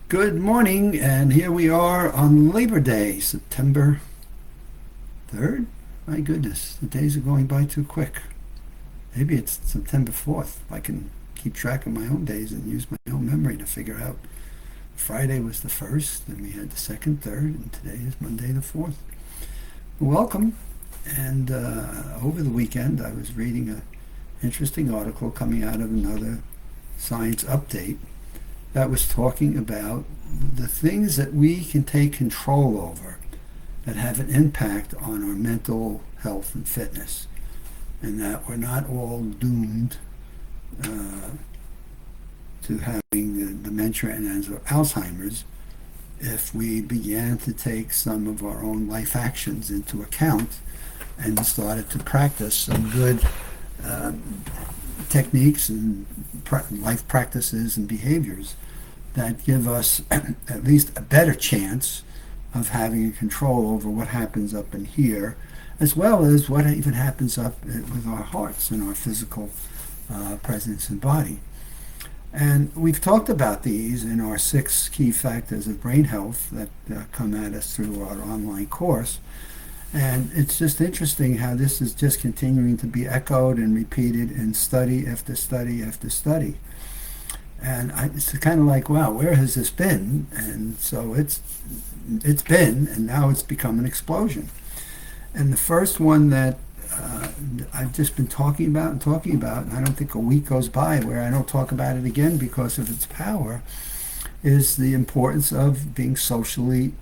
Good morning, and here we are on Labor Day, September 3rd. My goodness, the days are going by too quick. Maybe it's September 4th. I can keep track of my own days and use my own memory to figure out. Friday was the 1st, and we had the 2nd, 3rd, and today is Monday the 4th. Welcome. And over the weekend, I was reading an interesting article coming out of another science update that was talking about the things that we can take control over that have an impact on our mental health and fitness, and that we're not all doomed to having dementia and Alzheimer's if we began to take some of our own life actions into account and started to practice some good techniques and life practices and behaviors that give us at least a better chance of having a control over what happens up in here, as well as what even happens up with our hearts and our physical presence and body. And we've talked about these in our 6 key factors of brain health that come at us through our online course. And it's just interesting how this is just continuing to be echoed and repeated in study after study after study. And it's kind of like, wow, where has this been? And so it's been, and now it's become an explosion. And the first one that I've just been talking about, and I don't think a week goes by where I don't talk about it again because of its power, is the importance of being socially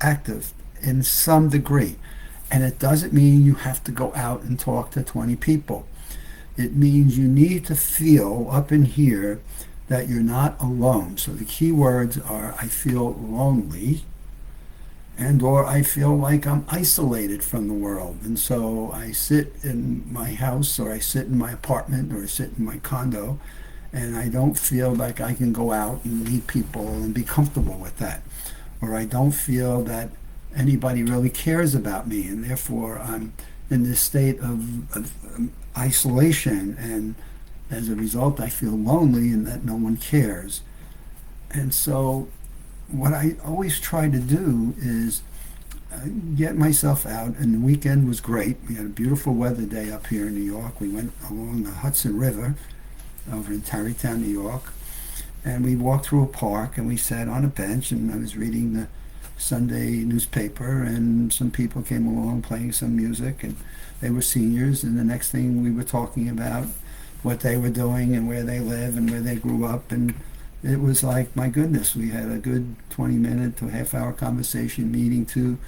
active in some degree. And it doesn't mean you have to go out and talk to 20 people. It means you need to feel up in here that you're not alone. So the key words are, I feel lonely, and or I feel like I'm isolated from the world. And so I sit in my house, or I sit in my apartment, or I sit in my condo, and I don't feel like I can go out and meet people and be comfortable with that. Or I don't feel that anybody really cares about me, and therefore I'm in this state of isolation, and as a result I feel lonely and that no one cares. And so what I always try to do is get myself out, and the weekend was great. We had a beautiful weather day up here in New York. We went along the Hudson River over in Tarrytown, New York, and we walked through a park, and we sat on a bench, and I was reading the Sunday newspaper, and some people came along playing some music, and they were seniors, and the next thing we were talking about what they were doing and where they live and where they grew up. And it was like, my goodness, we had a good 20-minute to half-hour conversation, meeting 2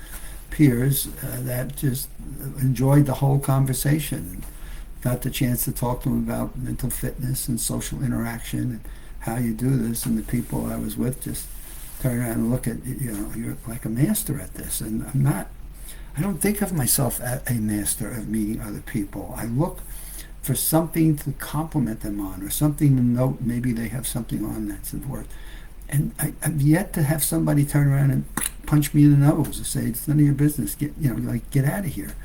peers that just enjoyed the whole conversation. Got the chance to talk to them about mental fitness and social interaction and how you do this. And the people I was with just turn around and look at, you're like a master at this. And I don't think of myself as a master of meeting other people. I look for something to compliment them on, or something to note. Maybe they have something on that's worth. And I've yet to have somebody turn around and punch me in the nose and say, it's none of your business. Get out of here.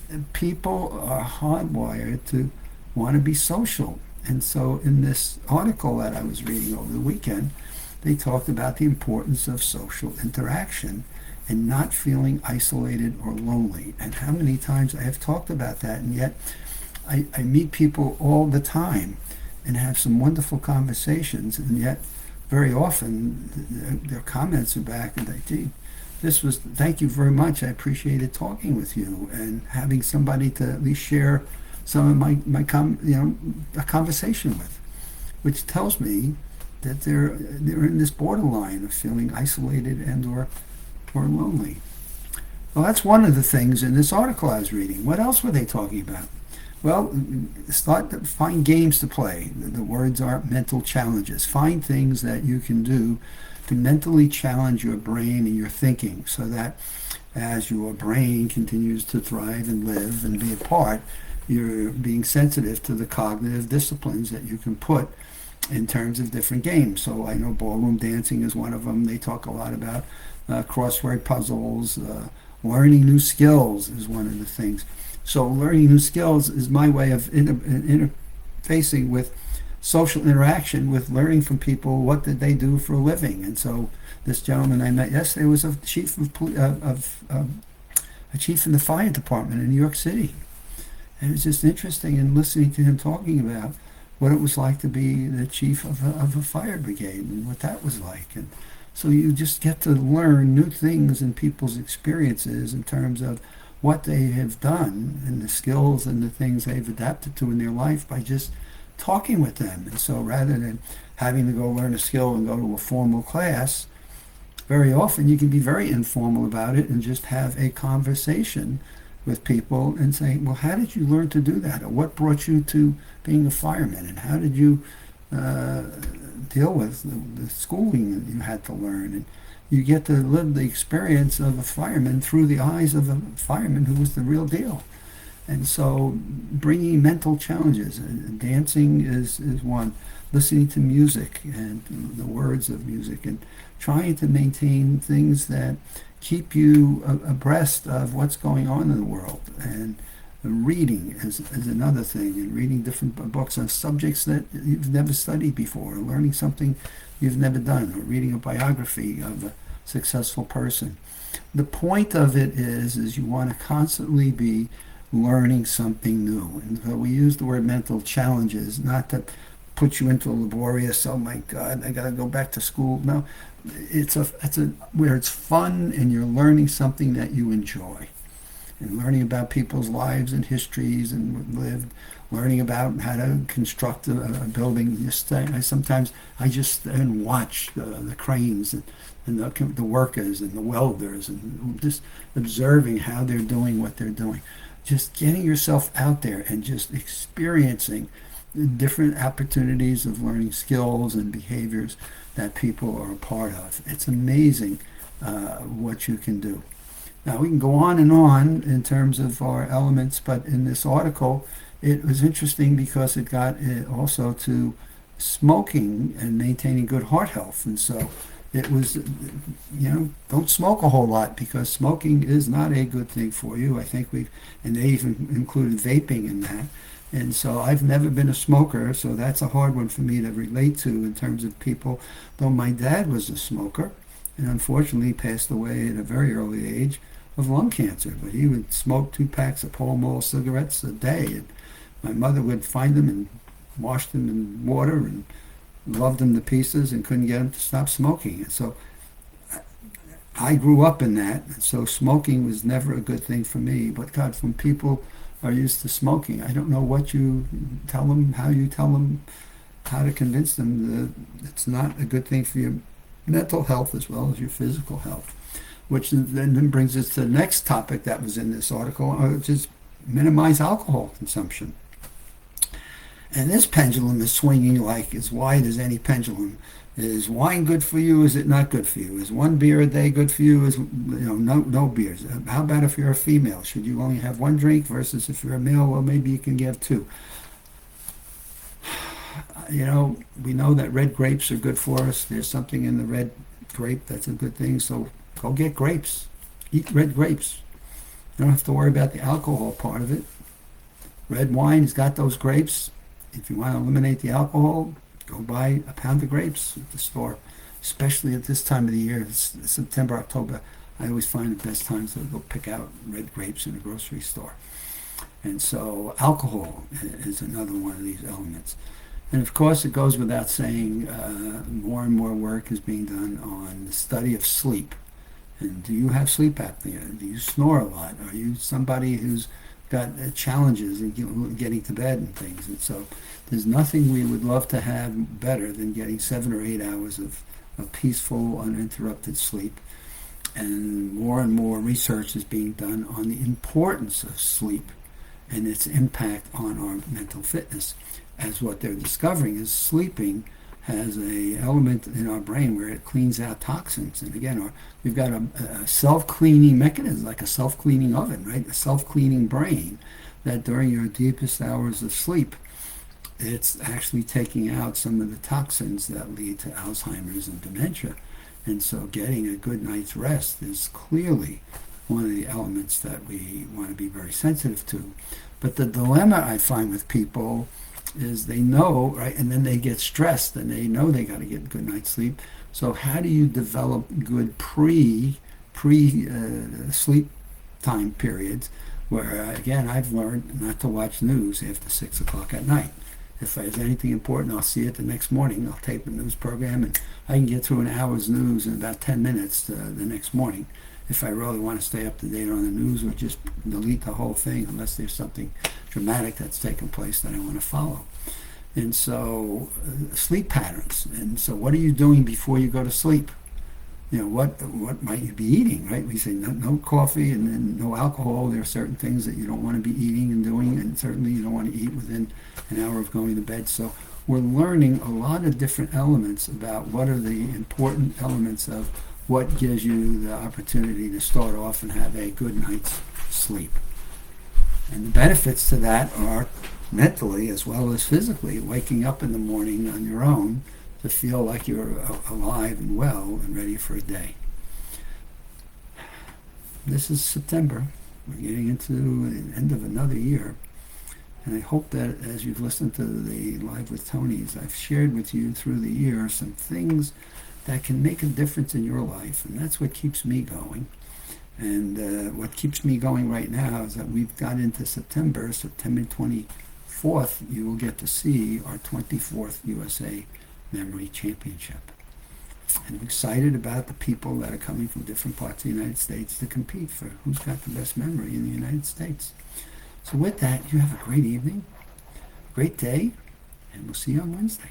And people are hardwired to want to be social. And so in this article that I was reading over the weekend, they talked about the importance of social interaction and not feeling isolated or lonely. And how many times I have talked about that, and yet I meet people all the time and have some wonderful conversations, and yet very often their comments are back and they, gee, thank you very much. I appreciated talking with you and having somebody to at least share some of a conversation with, which tells me that they're in this borderline of feeling isolated and or lonely. Well, that's one of the things in this article I was reading. What else were they talking about? Well, start to find games to play. The words are mental challenges. Find things that you can do to mentally challenge your brain and your thinking, so that as your brain continues to thrive and live and be a part, you're being sensitive to the cognitive disciplines that you can put in terms of different games. So I know ballroom dancing is one of them. They talk a lot about crossword puzzles. Learning new skills is one of the things. So learning new skills is my way of interfacing with social interaction with learning from people what did they do for a living. And so this gentleman I met yesterday was a chief of a chief in the fire department in New York City. And it was just interesting in listening to him talking about what it was like to be the chief of a fire brigade and what that was like. And so you just get to learn new things in people's experiences in terms of what they have done and the skills and the things they've adapted to in their life by just talking with them. And so rather than having to go learn a skill and go to a formal class, very often you can be very informal about it and just have a conversation with people and say, well, how did you learn to do that? Or what brought you to being a fireman? And how did you deal with the schooling that you had to learn? And you get to live the experience of a fireman through the eyes of a fireman who was the real deal. And so bringing mental challenges, dancing is one, listening to music and the words of music, and trying to maintain things that keep you abreast of what's going on in the world. And reading is another thing, and reading different books on subjects that you've never studied before, or learning something you've never done, or reading a biography of a successful person. The point of it is you want to constantly be learning something new. And so we use the word mental challenges, not to put you into a laborious, oh my God, I got to go back to school. No, it's a where it's fun and you're learning something that you enjoy, and learning about people's lives and histories and lived, learning about how to construct a building. Sometimes I just and watch the cranes and the workers and the welders, and just observing how they're doing what they're doing. Just getting yourself out there and just experiencing different opportunities of learning skills and behaviors that people are a part of. It's amazing what you can do. Now, we can go on and on in terms of our elements, but in this article, it was interesting because it got also to smoking and maintaining good heart health. And so it was, don't smoke a whole lot, because smoking is not a good thing for you. I think and they even included vaping in that. And so I've never been a smoker, so that's a hard one for me to relate to in terms of people, though my dad was a smoker, and unfortunately passed away at a very early age of lung cancer. But he would smoke 2 packs of Pall Mall cigarettes a day, and my mother would find them and wash them in water and loved them to pieces and couldn't get him to stop smoking. And so I grew up in that, and so smoking was never a good thing for me. But God, when people are used to smoking, I don't know what you tell them, how you tell them, how to convince them that it's not a good thing for your mental health as well as your physical health. Which then brings us to the next topic that was in this article, which is minimize alcohol consumption. And this pendulum is swinging like as wide as any pendulum. Is wine good for you? Is it not good for you? Is 1 beer a day good for you? Is no beers? How about if you're a female? Should you only have 1 drink versus if you're a male? Well, maybe you can have 2. We know that red grapes are good for us. There's something in the red grape that's a good thing. So go get grapes. Eat red grapes. You don't have to worry about the alcohol part of it. Red wine has got those grapes. If you want to eliminate the alcohol, go buy a pound of grapes at the store, especially at this time of the year. It's September, October. I always find the best times to go pick out red grapes in a grocery store. And so alcohol is another one of these elements. And of course, it goes without saying, more and more work is being done on the study of sleep. And do you have sleep apnea? Do you snore a lot? Are you somebody who's got challenges in getting to bed and things? And so there's nothing we would love to have better than getting 7 or 8 hours of peaceful, uninterrupted sleep. And more research is being done on the importance of sleep and its impact on our mental fitness. As what they're discovering is sleeping has a element in our brain where it cleans out toxins. And again, we've got a self-cleaning mechanism, like a self-cleaning oven, right? A self-cleaning brain, that during your deepest hours of sleep, it's actually taking out some of the toxins that lead to Alzheimer's and dementia. And so getting a good night's rest is clearly one of the elements that we want to be very sensitive to. But the dilemma I find with people is they know, right, and then they get stressed and they know they got to get a good night's sleep. So how do you develop good sleep time periods where, again, I've learned not to watch news after 6 o'clock at night. If there's anything important, I'll see it the next morning. I'll tape a news program, and I can get through an hour's news in about 10 minutes the next morning. If I really want to stay up to date on the news, or just delete the whole thing unless there's something dramatic that's taken place that I want to follow. And so, sleep patterns. And so, what are you doing before you go to sleep? What might you be eating, right? We say no coffee and then no alcohol. There are certain things that you don't want to be eating and doing, and certainly you don't want to eat within an hour of going to bed. So we're learning a lot of different elements about what are the important elements of what gives you the opportunity to start off and have a good night's sleep. And the benefits to that are mentally as well as physically, waking up in the morning on your own to feel like you're alive and well and ready for a day. This is September. We're getting into the end of another year. And I hope that as you've listened to the Live with Tony's, I've shared with you through the year some things that can make a difference in your life. And that's what keeps me going. And what keeps me going right now is that we've got into September 24th, you will get to see our 24th USA Memory Championship. And I'm excited about the people that are coming from different parts of the United States to compete for who's got the best memory in the United States. So with that, you have a great evening, great day, and we'll see you on Wednesday.